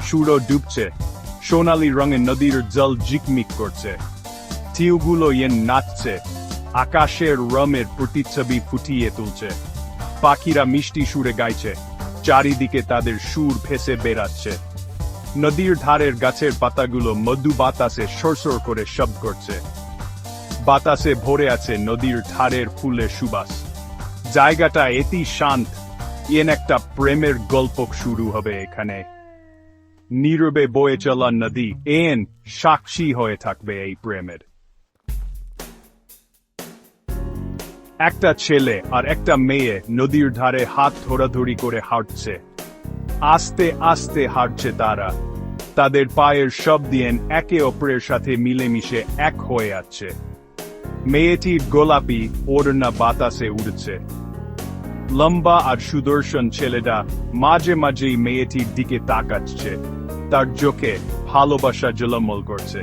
সূর্য ডুবছে, সোনালি রঙে নদীর জল ঝিকমিক করছে। ঢেউগুলো নাচছে, আকাশের রঙের প্রতিচ্ছবি ফুটিয়ে তুলছে। পাখিরা মিষ্টি সুরে গাইছে, চারিদিকে তাদের সুর ভেসে বেড়াচ্ছে। নদীর ধারের গাছের পাতাগুলো মধু বাতাসে সরসর করে শব্দ করছে। বাতাসে ভরে আছে নদীর ধারের ফুলের সুবাস। জায়গাটা এতি শান্ত, একটা প্রেমের গল্প শুরু হবে এখানে। নীরবে বয়ে চলা নদী সাক্ষী হয়ে থাকবে এই প্রেমের। একটা ছেলে আর একটা মেয়ে নদীর ধারে হাত ধরাধরি করে হাঁটছে। আস্তে আস্তে হাঁটছে তারা, তাদের পায়ের শব্দ একে অপরের সাথে মিলেমিশে এক হয়ে আছে। মেয়েটির গোলাপি ওড়না বাতাসে উড়ছে। লম্বা আর সুদর্শন ছেলেটা মাঝে মাঝেই মেয়েটির দিকে তাকাচ্ছে, তার চোখে ভালোবাসা ঝলমল করছে।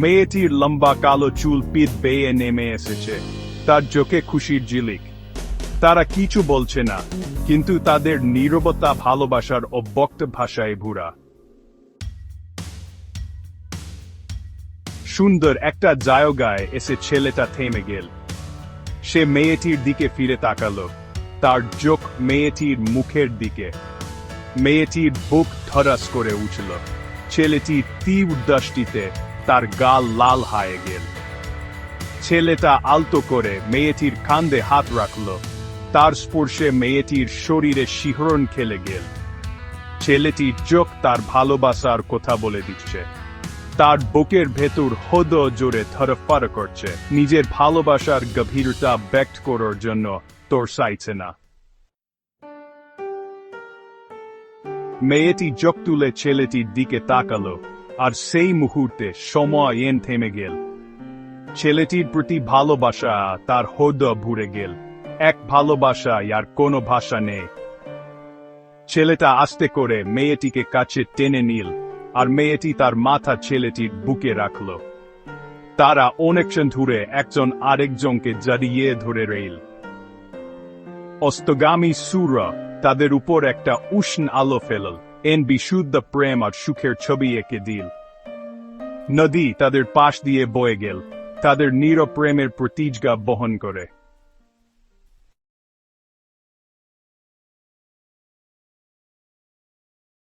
মেয়েটির লম্বা কালো চুল পিঠ বেয়ে নেমে এসেছে, তার চোখে খুশির ঝিলিক। তারা কিছু বলছে না, কিন্তু তাদের নীরবতা ভালোবাসার অব্যক্ত ভাষায় ভরা। সুন্দর একটা জায়গায় এসে ছেলেটা থেমে গেল। সে মেয়েটির দিকে ফিরে তাকালো, তার চোখ মেয়েটির মুখের দিকে। মেয়েটির বুক ধড়াস করে উঠল। ছেলেটি তীব্র দৃষ্টিতে তার গাল লাল হয়ে গেল। ছেলেটা আলতো করে মেয়েটির কাঁধে হাত রাখল, তার স্পর্শে মেয়েটির শরীরে শিহরণ খেলে গেল। ছেলেটির চোখ তার ভালোবাসার কথা বলে দিচ্ছে। তার বুকের ভেতর হৃদ জোরে ধড়ফড় করছে, নিজের ভালোবাসার গভীরতা ব্যক্ত করার জন্য তোর চাইছে না। মেয়েটি চোখ তুলে ছেলেটির দিকে তাকালো, আর সেই মুহূর্তে সময় থেমে গেল। ছেলেটির প্রতি ভালোবাসা তার হৃদয় ভরে গেল, এক ভালোবাসা আর কোনো ভাষা নেই। ছেলেটা আস্তে করে মেয়েটিকে কাছে টেনে নিল, আর মেয়েটি তার মাথা ছেলেটির বুকে রাখল। তারা অনেকক্ষণ ধরে একজন আরেকজনকে জড়িয়ে ধরে রইল। অস্তগামী সূর্য তাদের উপর একটা উষ্ণ আলো ফেলল, বিশুদ্ধ প্রেম আর সুখের ছবি এঁকে দিল। নদী তাদের পাশ দিয়ে বয়ে গেল, তাদের নীরব প্রেমের প্রতিজ্ঞা বহন করে।